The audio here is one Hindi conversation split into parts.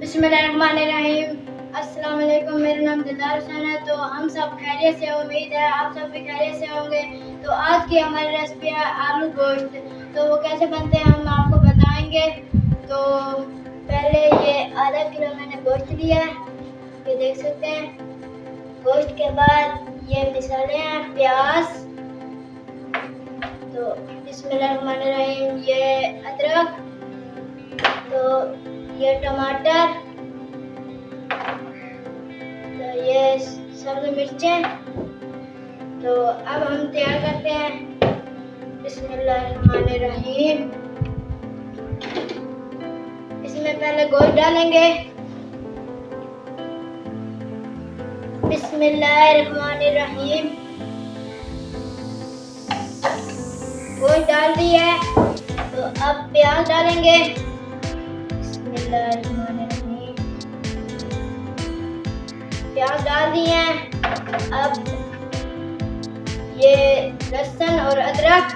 बिस्मिल्लाहिर्रहमानिर्रहीम। अस्सलाम वालेकुम। मेरा नाम दिलदार है। तो हम सब खैरियत से, उम्मीद है आप सब भी खैरियत से होंगे। तो आज की हमारी रेसिपी है आलू गोश्त। तो वो कैसे बनते हैं हम आपको बताएंगे। तो पहले ये आधा किलो मैंने गोश्त लिया है, ये देख सकते हैं। गोश्त के बाद ये मसाले हैं, प्याज, तो बिस्मिल्लाहिर्रहमानिर्रहीम, ये अदरक, तो ये टमाटर, तो ये सब्ज मिर्चें। तो अब हम तैयार करते हैं। बिस्मिल्लाहिर्रहमानिर्रहीम। इसमें पहले गोश्त डालेंगे। बिस्मिल्लाहिर्रहमानिर्रहीम। गोश्त डाल दी है, तो अब प्याज डालेंगे। बिस्मिल्लाहिर्रहमानिर्रहीम। प्याज डाल दिए हैं। अब ये लहसुन और अदरक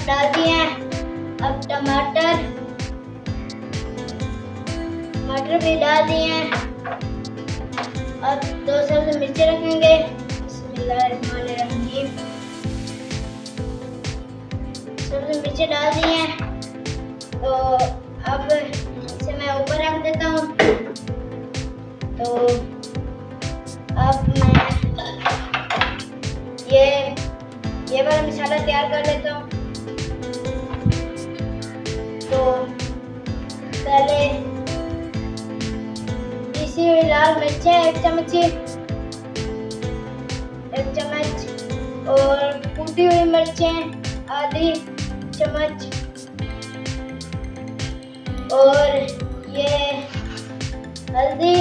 डाल दिए हैं। अब टमाटर भी डाल दिए हैं। अब 2 सब्ज मिर्ची रखेंगे। बिस्मिल्लाहिर्रहमानिर्रहीम। सब्ज मिर्ची डाल दिए हैं। तो अब इसे मैं ऊपर रख देता हूँ। तो अब मैं ये वाला मसाला तैयार कर लेता हूँ। तो पहले पिसी हुई लाल मिर्चें 1 चम्मच और कूटी हुई मिर्चें आधी चम्मच, और ये हल्दी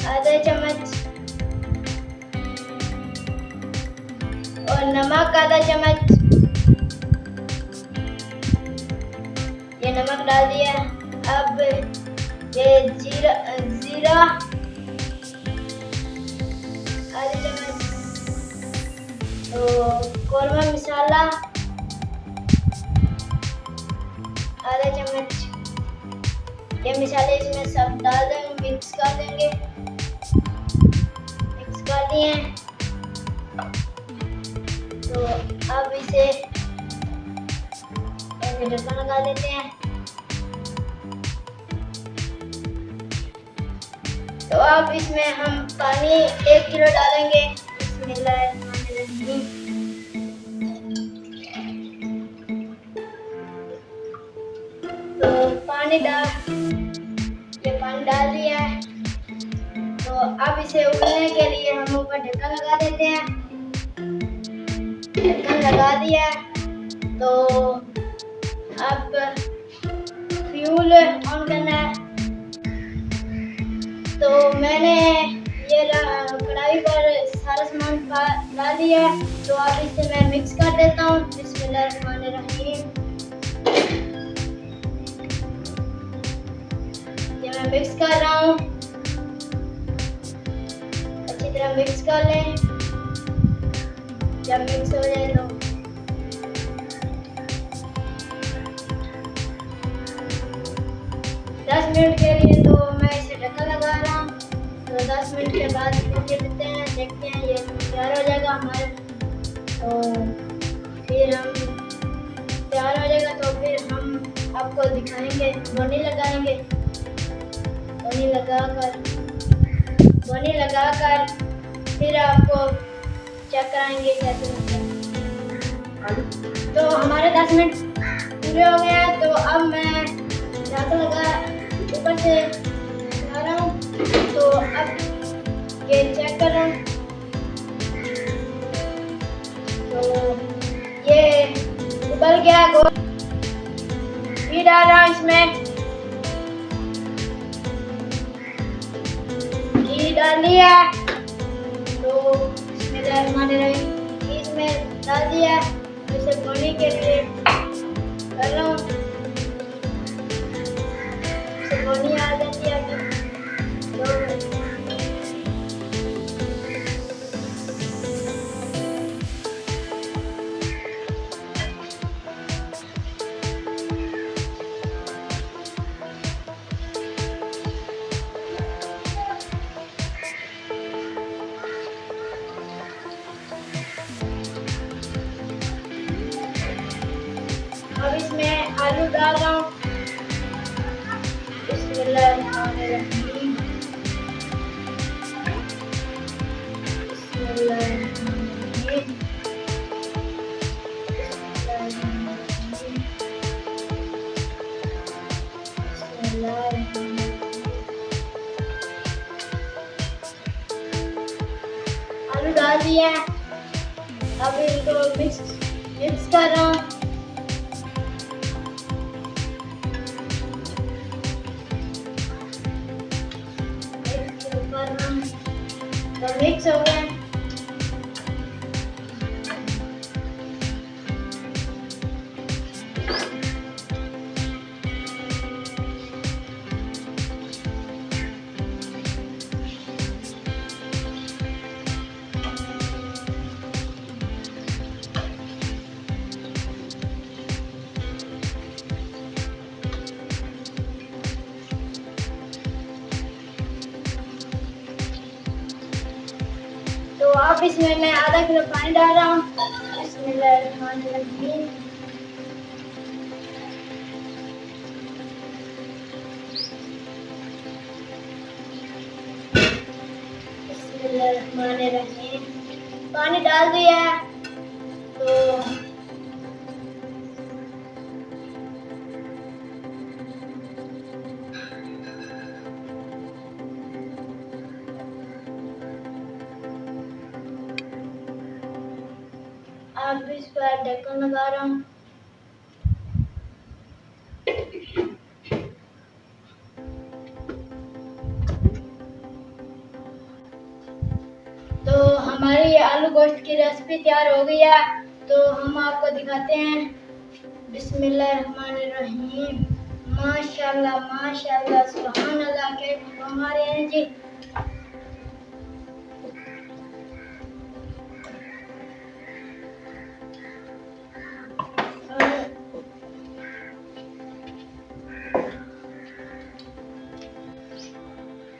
आधा चम्मच और नमक आधा चम्मच। ये नमक डाल दिया। अब ये जीरा आधा चम्मच, तो कौरमा मसाला आधा चम्मच। ये मसाले इसमें सब डाल देंगे, मिक्स कर देंगे। मिक्स कर दिए। तो अब इसे ढक्कन लगा देते हैं। तो अब इसमें हम पानी 1 किलो डालेंगे। बिस्मिल्लाहिर्रहमानिर्रहीम। तो पानी डाल दिया है। तो अब इसे उबलने के लिए हम ऊपर ढक्कन लगा देते हैं। ढक्कन लगा दिया। तो अब फ्यूल ऑन करना है। तो मैंने ये कढ़ाई पर सारा सामान डाल दिया है। तो अब इसे मैं मिक्स कर देता हूँ। बिस्मिल्लाहिर्रहमानिर्रहीम। ये मैं मिक्स कर रहा हूँ। अच्छी तरह मिक्स कर लें। जब मिक्स हो जाए तो 10 मिनट के लिए तो मैं इसे ढक्कन लगा रहा हूँ। तो 10 मिनट के बाद फिर देखते हैं ये तैयार हो जाएगा हमारा। तो फिर हम तैयार हो जाएगा तो फिर हम आपको दिखाएंगे। बोनी लगाकर फिर आपको चेक कराएंगे कैसे बनता है। तो हमारे 10 मिनट पूरे हो गए हैं। तो अब मैं ढक्कन ऊपर से लगा रहा हूँ। तो अब ये चेक कर रहा हूँ। तो ये उबल गया। घी डाल रहा हूँ इसमें। घी डाल दिया। तो इसमें डाल दिया। इसे भूनने के लिए कर रहा हूँ। भुनी आ जाती है अभी। अब इसमें आलू डाल रहा हूँ। बिस्मिल्लाहिर्रहमानिर्रहीम। बिस्मिल्लाहिर्रहमानिर्रहीम। आलू डाल दिया है। अब इनको मिक्स कर रहा हूँ। तो मिक्स हो गया। तो अब इसमें मैं आधा किलो पानी डाल रहा हूँ। बिस्मिल्लाहिर्रहमानिर्रहीम। बिस्मिल्लाहिर्रहमानिर्रहीम। पानी डाल दिया है। तो अब इस पर ढक्कन लगा रहा हूँ। तो हमारी आलू गोश्त की रेसिपी तैयार हो गई है। तो हम आपको दिखाते हैं। बिस्मिल्लाहिर्रहमानिर्रहीम। माशाल्लाह माशाल्लाह सुभान अल्लाह के हमारे हैं जी।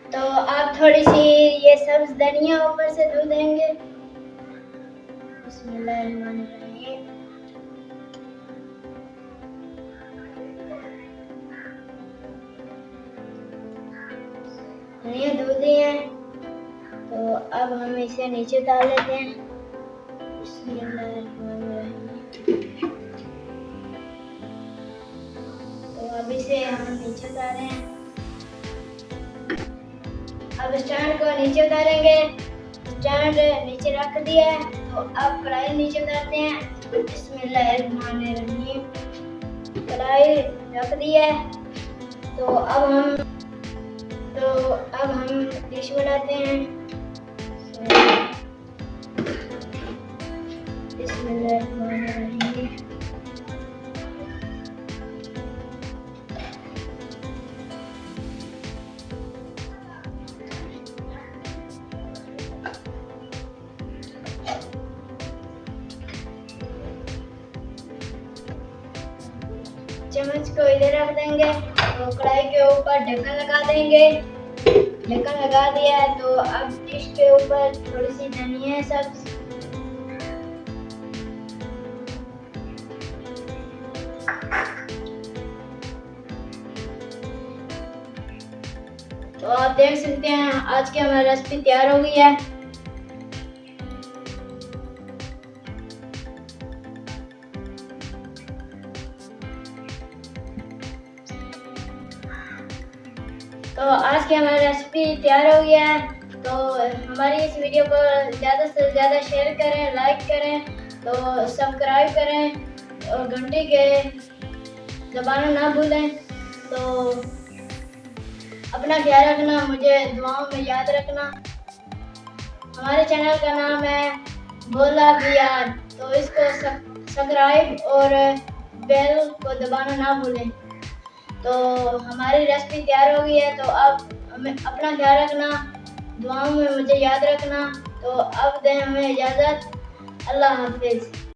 तो आप थोड़ी सी ये सब्ज धनिया ऊपर से धो देंगे। बिस्मिल्लाहिर्रहमानिर्रहीम। धनिया धो दिए हैं। तो अब हम इसे नीचे डाल लेते हैं। बिस्मिल्लाहिर्रहमानिर्रहीम। तो अब इसे हम नीचे उतारे हैं। अब स्टैंड को नीचे उतारेंगे। स्टैंड नीचे रख दिया है। तो अब कढ़ाई नीचे उतारते हैं। बिस्मिल्लाहिर्रहमानिर्रहीम। कढ़ाई रख दी है। तो अब हम डिश बनाते हैं। बिस्मिल्लाहिर्रहमानिर्रहीम। चम्मच को इधर रख देंगे। तो कढ़ाई के ऊपर ढक्कन लगा देंगे। ढक्कन लगा दिया है। तो अब डिश के ऊपर थोड़ी सी धनिया सब्ज। तो आप देख सकते हैं आज की हमारी रेसिपी तैयार हो गई है। तो आज की हमारी रेसिपी तैयार हो गया है। तो हमारी इस वीडियो को ज़्यादा से ज़्यादा शेयर करें, लाइक करें, तो सब्सक्राइब करें और घंटी के दबाना ना भूलें। तो अपना ख्याल रखना, मुझे दुआओं में याद रखना। हमारे चैनल का नाम है भोला बिहार। तो इसको सब्सक्राइब और बेल को दबाना ना भूलें। तो हमारी रेसिपी तैयार हो गई है। तो अब हमें अपना ख्याल रखना, दुआओं में मुझे याद रखना। तो अब दें हमें इजाज़त। अल्लाह हाफिज़।